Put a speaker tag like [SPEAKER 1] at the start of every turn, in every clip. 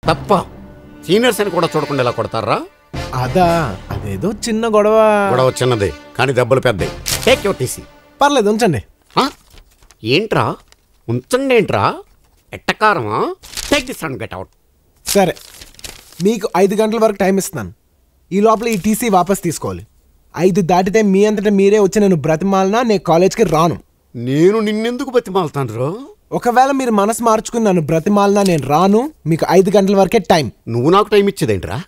[SPEAKER 1] తప్ప సీనియర్స్ అని కూడా చూడకుండా ఇలా కొడతారా?
[SPEAKER 2] అదేదో చిన్న గొడవ
[SPEAKER 1] చిన్నదే కానీ దెబ్బలు పెద్దవి. Take your TC.
[SPEAKER 2] పర్లేదు ఉంచండి.
[SPEAKER 1] ఏంట్రా ఉంచండి ఏంట్రా? ఎట్టకారమా? Take this and get out.
[SPEAKER 2] సరే, మీకు 5 గంటల వరకు టైం ఇస్తున్నాను. ఈ లోపల ఈ టీసీ వాపస్ తీసుకోవాలి. 5 దాటితే మీ అంతటా మీరే వచ్చి నేను బ్రతిమాలనా నేను కాలేజ్కి రాను.
[SPEAKER 1] నేను నిన్నెందుకు బ్రతిమాలుతాను?
[SPEAKER 2] ఒకవేళ మీరు మనసు మార్చుకుని నన్ను బ్రతిమాలనా నేను రాను. మీకు 5 గంటల వరకే టైం.
[SPEAKER 1] నువ్వు నాకు టైం ఇచ్చేదేంట్రా?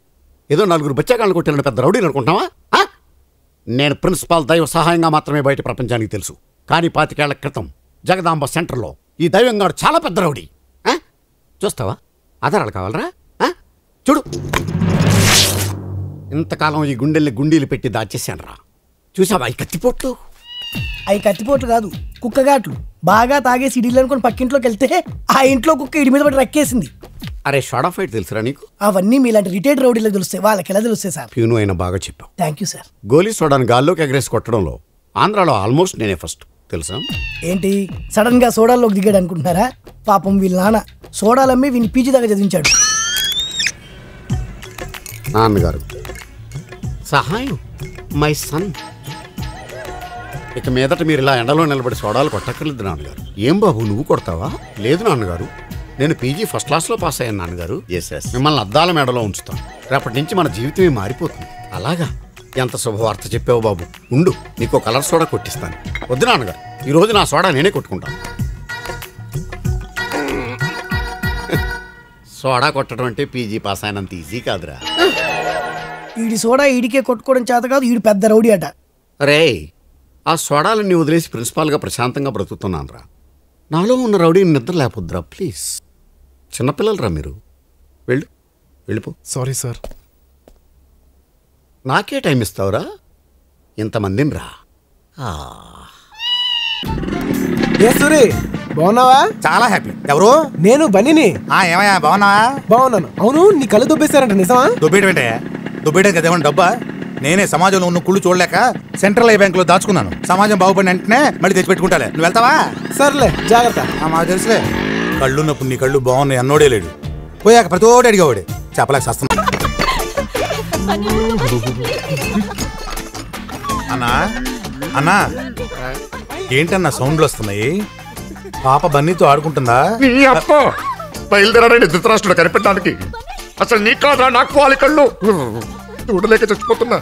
[SPEAKER 1] ఏదో 4 బచ్చాగాళ్ళు కొట్టిన పెద్ద రౌడీని అనుకుంటున్నావా? నేను ప్రిన్సిపాల్ దైవ సహాయంగా మాత్రమే బయట ప్రపంచానికి తెలుసు. కానీ 25 ఏళ్ల క్రితం జగదాంబ సెంటర్లో ఈ దైవంగాడు చాలా పెద్ద రౌడీ. చూస్తావా? ఆధారాలు కావాలరా? చూడు, ఇంతకాలం ఈ గుండెల్ని గుండీలు పెట్టి దాచేశాను రా. చూసావా ఈ కత్తిపోట్లు?
[SPEAKER 3] అవి కత్తిపోట్లు కాదు, కుక్కగాట్లు. బాగా తాగేసి ఇడిలు అనుకుని పక్కింట్లోకి వెళ్తే ఆ ఇంట్లో కుక్క ఇడి మీద పడి రక్కేసింది.
[SPEAKER 1] అరే షార్ట్ ఫైట్ తెలుసురా నీకు?
[SPEAKER 3] అవన్నీ మీలాంటి రిటైర్డ్ రౌడీలకు తెలుస్తాయి, వాళ్ళకి ఎలా తెలుస్తాయి సార్?
[SPEAKER 1] ప్యూను అయినా బాగా చెప్పావు.
[SPEAKER 3] Thank you sir.
[SPEAKER 1] గోలీ సోడాని గాల్లోకి ఎగరేసి కొట్టడంలో ఆంధ్రాలో ఆల్మోస్ట్ నేనే ఫస్ట్, తెలుసా?
[SPEAKER 3] ఏంటి సడన్ గా సోడాల్లోకి దిగాడు అనుకుంటున్నారా? పాపం వీళ్ళ నాన్న సోడాలమ్మి వీని పీజీ దాకా చదివించాడు.
[SPEAKER 1] నాన్నగారు సహాయం మై సన్. ఇక మీదట మీరు ఇలా ఎండలో నిలబడి సోడాలు కొట్టక్కర్లేదు నాన్నగారు. ఏం బాబు నువ్వు కొడతావా? లేదు నాన్నగారు, నేను పీజీ ఫస్ట్ క్లాస్లో పాస్ అయ్యాను నాన్నగారు. మిమ్మల్ని అద్దాల మేడలో ఉంచుతాను. రేపటి నుంచి మన జీవితమే మారిపోతుంది. అలాగా? ఎంత శుభవార్త చెప్పావు బాబు. ఉండు, నీకు కలర్ సోడా కొట్టిస్తాను. వద్దు నాన్నగారు, ఈరోజు నా సోడా నేనే కొట్టుకుంటాను. సోడా కొట్టడం అంటే పీజీ పాస్ అయినంత ఈజీ కాదురా.
[SPEAKER 3] ఈడి సోడా ఈడికే కొట్టుకోవడం చేత కాదు, ఈడు పెద్ద రౌడీ అట.
[SPEAKER 1] రే, ఆ సోడాలన్నీ వదిలేసి ప్రిన్సిపాల్గా ప్రశాంతంగా బ్రతుకుతున్నాను రా. నాలో ఉన్న రౌడీని నిద్ర లేకపోద్దురా ప్లీజ్. చిన్నపిల్లలరా మీరు. వెళ్ళిపో.
[SPEAKER 2] Sorry sir.
[SPEAKER 1] నాకే టైం ఇస్తావురా? ఇంతమందిని రా.
[SPEAKER 2] సూరి బాగున్నావా?
[SPEAKER 4] చాలా హ్యాపీ. ఎవరు?
[SPEAKER 2] నేను బన్నీని.
[SPEAKER 4] ఏమయ్యా బాగున్నావా?
[SPEAKER 2] బాగున్నాను. అవును, నీ కళ్ళు దొబ్బేశారంట, నిజమా?
[SPEAKER 4] దొబ్బేయడం ఏంటే? దొబ్బేయడం కదా ఏమన్నా డబ్బా? నేనే సమాజంలో ఉన్న కుళ్ళు చూడలేక సెంట్రల్ బ్యాంక్ లో దాచుకున్నాను. సమాజం బాగుపడిన వెంటనే మళ్ళీ తెచ్చి పెట్టుకుంటాలే. నువ్వు వెళ్తావా?
[SPEAKER 2] సర్లే, జాగ్రత్త.
[SPEAKER 4] మాకు తెలుసులే. కళ్ళున్నప్పుడు నీ కళ్ళు బాగున్నాయి అన్నోడే లేడు. పోయాక ప్రతి ఓడి అడిగేవాడే. చెప్పలేక వస్తున్నా. అన్నా అన్నా ఏంటన్నా సౌండ్లు వస్తున్నాయి? పాప బన్నీతో ఆడుకుంటుందా?
[SPEAKER 5] బయలుదేరాడండి ధృతరాష్ట్రుడు కనిపెట్టడానికి. అసలు నీ కాదా నాకు వాలి కళ్ళు చూడలేక చచ్చిపోతున్నా.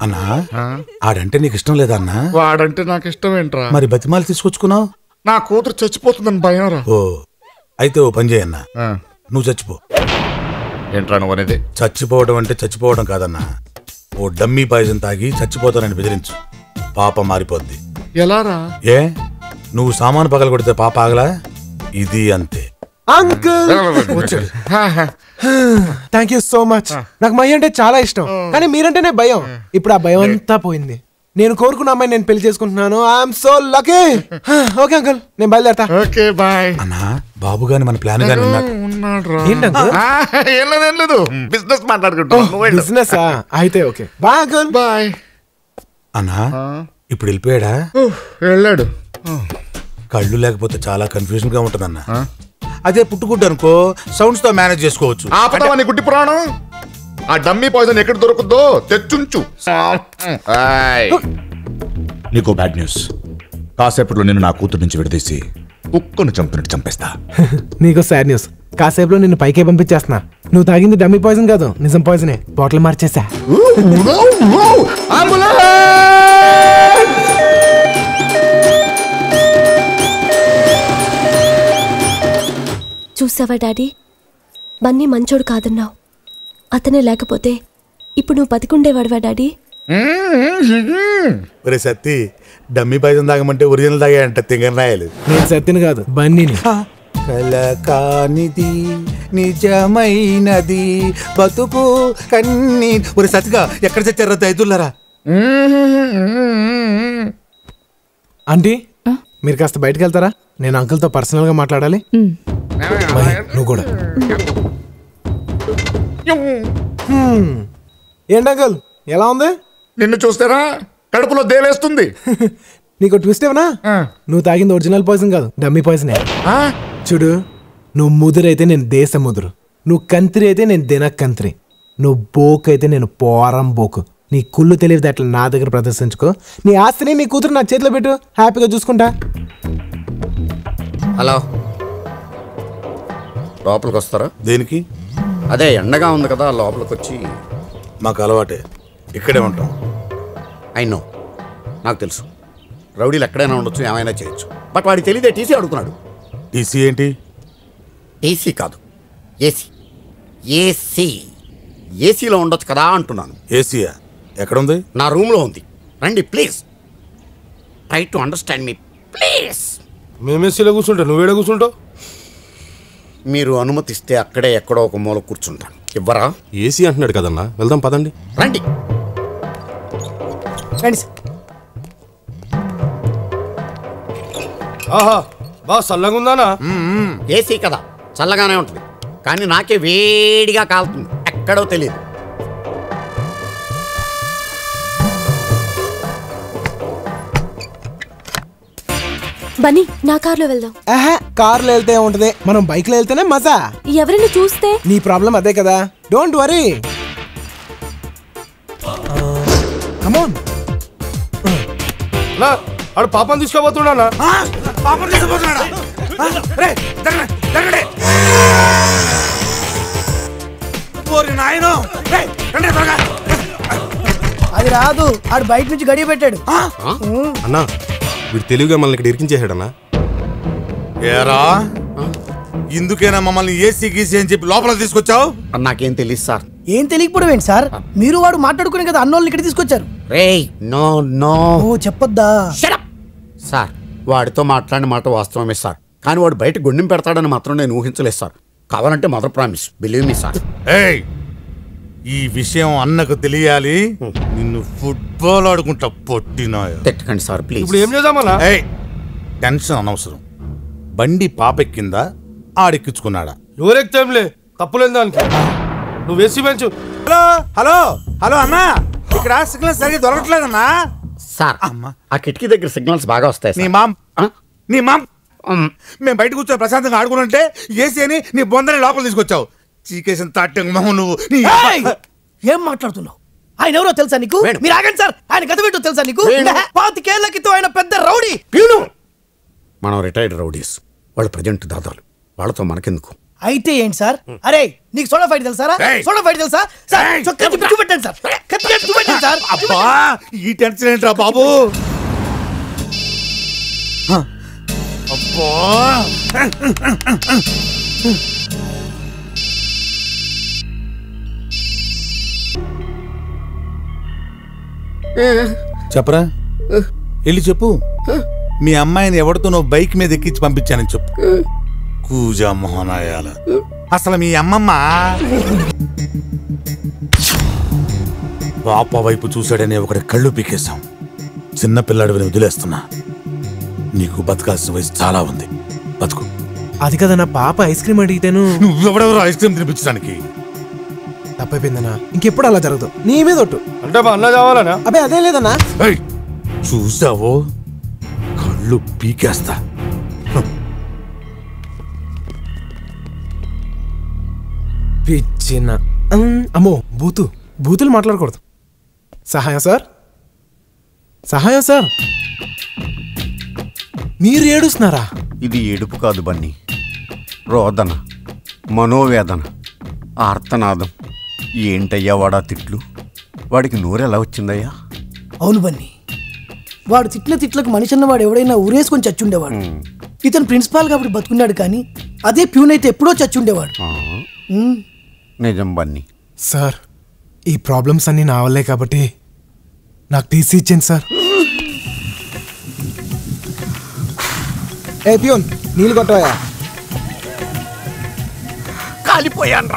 [SPEAKER 4] అన్నా ఆడంటే నీకు ఇష్టం లేదా అన్నా?
[SPEAKER 5] వాడంటే నాకు ఇష్టం ఏంట్రా?
[SPEAKER 4] మరి బతిమాలు తీసుకొచ్చుకున్నావు?
[SPEAKER 5] నా కూతురు చచ్చిపోతుందని భయం రా.
[SPEAKER 4] ఓ అయితే ఓ పని చేయన్నా, నువ్వు చచ్చిపో.
[SPEAKER 5] ఏంట్రా నువ్వు అనేది?
[SPEAKER 4] చచ్చిపోవడం అంటే చచ్చిపోవడం కాదన్నా. ఓ డమ్మీ పాయిజన్ తాగి చచ్చిపోతానని బెదిరించు. పాప మారిపోద్ది.
[SPEAKER 5] ఎలారా?
[SPEAKER 4] ఏ నువ్వు సామాను పగల కొడితే పాప ఆగలా? ఇది అంతే.
[SPEAKER 2] Uncle thank you so much. నాకు మై అంటే చాలా ఇష్టం, కానీ మీరంటేనే భయం. ఇప్పుడు ఆ భయం అంతా పోయింది. నేను కోరుకున్న అమ్మాయి నేను పెళ్లి చేసుకుంటున్నాను. I'm so lucky. Okay uncle, నేను బయలుదేరతా.
[SPEAKER 5] Okay bye.
[SPEAKER 4] అన్నా బాబు గాని మన ప్లాన్ గాని
[SPEAKER 5] ఏం లేదు, బిజినెస్ మాట్లాడుకుంటాం.
[SPEAKER 2] బిజినెస్ అయితే ఓకే బాయ్ అంకుల్.
[SPEAKER 5] బాయ్.
[SPEAKER 4] అన్నా ఇప్పుడు వెళ్ళిపోయాడా?
[SPEAKER 5] వెళ్ళాడు.
[SPEAKER 4] కళ్ళు లేకపోతే చాలా కన్ఫ్యూజన్ గా ఉంటదన్నా. అదే పుట్టుగుడ్డు అనుకో సౌండ్స్ తో మేనేజ్ చేసుకోవచ్చు.
[SPEAKER 5] ఆపదామని గుడ్డి పురాణం. ఆ డమ్మీ పాయిజన్ ఎక్కడ దొరుకుద్దో తెచ్చుంచు. నీకు బ్యాడ్ న్యూస్. కాసేపట్లో నేను నా కూతురు నుంచి విడదీసి కుక్కను చంపినట్టు చంపేస్తా.
[SPEAKER 2] నీకు సాడ్ న్యూస్. కాసేపులో నిన్ను పైకే పంపించేస్తున్నా. నువ్వు తాగింది డమ్మీ పాయిజన్ కాదు, నిజం పాయిజనే. బాటిల్ మార్చేసా.
[SPEAKER 6] చూసావా డాడీ, బన్నీ మంచోడు కాదన్నావు. అతనే లేకపోతే ఇప్పుడు నువ్వు బతికుండేవాడువా డాడీ?
[SPEAKER 4] ఒరే సత్తి, డమ్మీ పాయిజన్ తాగమంటే ఒరిజినల్ తాగాయంట తింగరనాయలు.
[SPEAKER 2] నేను సత్తిని కాదు, బన్నీని.
[SPEAKER 4] కలకానిది నిజమైనది బతుకు కన్నీ. ఒరే సత్తిగా ఎక్కడ చచ్చారా దైదులారా?
[SPEAKER 2] ఆంటీ మీరు కాస్త బయటకు వెళ్తారా? నేను అంకుల్తో పర్సనల్ గా మాట్లాడాలి. నువ్వు కూడా. ఏంటి అంకుల్ ఎలా ఉంది?
[SPEAKER 5] నిన్ను చూస్తేనా కడుపులో దేలేస్తుంది.
[SPEAKER 2] నీకు ట్విస్ట్ ఏమన్నా, నువ్వు తాగింది ఒరిజినల్ పాయిజన్ కాదు, డమ్మీ పాయిజనే. చూడు, నువ్వు ముదురైతే నేను దేశ ముదురు, నువ్వు కంత్రి అయితే నేను దినకంత్రి, నువ్వు బోకు అయితే నేను పోరం బోకు. నీ కుళ్ళు తెలియదు అట్లా నా దగ్గర ప్రదర్శించుకో. నీ ఆస్తిని నీ కూతురు నా చేతిలో పెట్టు, హ్యాపీగా చూసుకుంటా.
[SPEAKER 1] హలో, లోపలికి వస్తారా?
[SPEAKER 4] దేనికి?
[SPEAKER 1] అదే ఎండగా ఉంది కదా, లోపలికి వచ్చి.
[SPEAKER 4] మాకు అలవాటే, ఇక్కడే ఉంటాం.
[SPEAKER 1] నో, నాకు తెలుసు రౌడీలు ఎక్కడైనా ఉండొచ్చు, ఏమైనా చేయొచ్చు. బట్ వాడికి తెలియదే టీసీ అడుగుతున్నాడు.
[SPEAKER 4] టీసీ ఏంటి?
[SPEAKER 1] టీసీ కాదు, ఏసీ. ఏసీ ఏసీలో ఉండొచ్చు కదా అంటున్నాను.
[SPEAKER 4] ఏసీయా? ఎక్కడుంది?
[SPEAKER 1] నా రూమ్లో ఉంది. రండి please, try to understand me please.
[SPEAKER 7] మేమేసీలో కూర్చుంటా, నువ్వేడ కూర్చుంటావు?
[SPEAKER 1] మీరు అనుమతిస్తే అక్కడే ఎక్కడో ఒక మూల కూర్చుంటాను. ఇవ్వరా?
[SPEAKER 7] ఏసీ అంటున్నాడు కదన్నా, వెళ్దాం పదండి.
[SPEAKER 1] రండి.
[SPEAKER 7] ఆహా, బాగా చల్లగా ఉందానా?
[SPEAKER 1] ఏసీ కదా, చల్లగానే ఉంటుంది. కానీ నాకే వేడిగా కాలుతుంది, ఎక్కడో తెలియదు.
[SPEAKER 6] బన్నీ, నా కార్లో వెళ్దాం.
[SPEAKER 2] కార్లో వెళ్తే ఉంటది, మనం బైక్ లో వెళ్తేనే మజా.
[SPEAKER 6] ఎవరైనా చూస్తే?
[SPEAKER 2] నీ ప్రాబ్లం అదే కదా, డోంట్ వరీ. కమోన్.
[SPEAKER 7] నా ఆడు పాపం తీసుకోబోతున్నానా?
[SPEAKER 3] అది రాదు, ఆడు బయట నుంచి గడియ పెట్టాడు.
[SPEAKER 7] అన్నా, వీడు తెలివిగా మనల్ని ఇక్కడ ఇరికించేసాడన్నా.
[SPEAKER 4] ఏరా, ఇందుకేనా మమ్మల్ని ఏసీ గీసీ అని చెప్పి లోపల తీసుకొచ్చావు?
[SPEAKER 1] నాకేం తెలియదు సార్.
[SPEAKER 3] ఏం తెలియకపోవడం ఏంటి సార్? మీరు వాడు మాట్లాడుకునే కదా అన్నోళ్ళని ఇక్కడ తీసుకొచ్చారు.
[SPEAKER 1] రేయ్, నో నో.
[SPEAKER 3] ఓ చెప్పొద్దా?
[SPEAKER 1] సార్, వాడితో మాట్లాడిన మాట వాస్తవమే సార్, కానీ వాడు బయట గుండెం పెడతాడని మాత్రం నేను ఊహించలేదు సార్. కావాలంటే mother promise, believe me sir.
[SPEAKER 4] ఏయ్, ఈ విషయం అన్నకు తెలియాలి. నిన్ను ఫుట్బాల్ ఆడుకుంటా పొట్టినా.
[SPEAKER 1] తిట్టకండి సార్ ప్లీజ్.
[SPEAKER 7] ఇప్పుడు ఏం చేద్దామన్నా?
[SPEAKER 4] ఏయ్, టెన్షన్ అనవసరం. బండి పాపెక్కిందా ఆడెక్కించుకున్నాడా?
[SPEAKER 7] ఎవరెక్తేంలే, తప్పులేని దానికి. నువ్వు వేసి పెంచు.
[SPEAKER 4] హలో హలో హలో అన్నా, ఇక్కడ సిగ్నల్ సరిగ్గా దొరకట్లేదన్నా.
[SPEAKER 1] సార్, ఆ కిటికీ దగ్గర సిగ్నల్స్ బాగా వస్తాయి
[SPEAKER 4] నీ
[SPEAKER 1] సార్.
[SPEAKER 4] మామ్ నీ మామ్ మేము బయట కూర్చొని ప్రశాంతంగా ఆడుకుంటుంటే ఏసీ అని నీ బొందని లోపల తీసుకొచ్చావు. చీకేసిన తాటంగా మొహం నువ్వు.
[SPEAKER 3] ఏం మాట్లాడుతున్నావు? ఆయన ఎవరో తెలుసా నీకు?
[SPEAKER 1] వేణు.
[SPEAKER 3] మీరు ఆగండి సార్, ఆయన గత పెట్టు తెలుసా నీకు?
[SPEAKER 1] వేణు.
[SPEAKER 3] 25 క్రితం ఆయన పెద్ద రౌడీ.
[SPEAKER 1] మనం రిటైర్డ్ రౌడీస్, వాళ్ళు ప్రజెంట్ దాదాలు, వాళ్ళతో మనకెందుకు?
[SPEAKER 3] అయితే ఏంటి సార్? అరే, నీకు సోడా ఫైట్ తెలుసారా?
[SPEAKER 4] ఏయ్.
[SPEAKER 3] సోడా ఫైట్ తెలుసా సార్?
[SPEAKER 4] ఏయ్.
[SPEAKER 3] చొక్కా తిప్పి చూపెట్టండి సార్, కత్తి కట్టి చూపెట్టండి సార్.
[SPEAKER 4] అబ్బా, ఈ టెన్షన్ ఏంట్రా బాబు? అబ్బా, చెప్పరా, వెళ్ళి చెప్పు. మీ అమ్మాయిని ఎవరితో నువ్వు బైక్ మీద ఎక్కించి పంపించానని చెప్పు. కూజా మోహనాయాల, అసలు మీ అమ్మమ్మ పాప వైపు చూశాడని ఒకటి కళ్ళు పీకేశాం. చిన్నపిల్లాడిని వదిలేస్తున్నా. నీకు బతకాల్సిన వయసు చాలా ఉంది, బతుకు.
[SPEAKER 2] అది కదా నా పాప ఐస్ క్రీమ్ అడిగితేను.
[SPEAKER 4] నువ్వెవడెవరో ఐస్ క్రీమ్ తినిపించడానికి.
[SPEAKER 2] తప్పైపోయిందన్నా, ఇంకెప్పుడు అలా జరగదు. నీ మీద ఒట్టు.
[SPEAKER 7] అంటే మా అన్న కావాలనా?
[SPEAKER 2] అబ్బే అదే లేదన్నా.
[SPEAKER 4] ఏయ్, చూసావో కళ్ళు పీకేస్తా.
[SPEAKER 2] పిచ్చిన. అమ్మో, బూతులు మాట్లాడకూడదు. సహాయం సార్, సహాయం సార్. మీరు ఏడుస్తున్నారా?
[SPEAKER 1] ఇది ఏడుపు కాదు బన్నీ, రోదన, మనోవేదన, ఆర్తనాదం. ఏంటయ్యా వాడా తిట్లు? వాడికి నోరెలా వచ్చిందయ్యా?
[SPEAKER 3] అవును బన్నీ, వాడు తిట్ల తిట్లకు మనిషి అన్నవాడు ఎవడైనా ఊరేసుకొని చచ్చుండేవాడు. ఇతను ప్రిన్సిపాల్ కాబట్టి బతుకున్నాడు, కానీ అదే ప్యూన్ అయితే ఎప్పుడో చచ్చుండేవాడు.
[SPEAKER 1] నిజం బన్నీ.
[SPEAKER 2] సార్, ఈ ప్రాబ్లమ్స్ అన్నీ నా వల్లే కాబట్టి నాకు టీసీ ఇచ్చింది సార్. ఏ ప్యూన్, నీళ్ళు కొట్టవా?
[SPEAKER 1] కాలిపోయాను రా.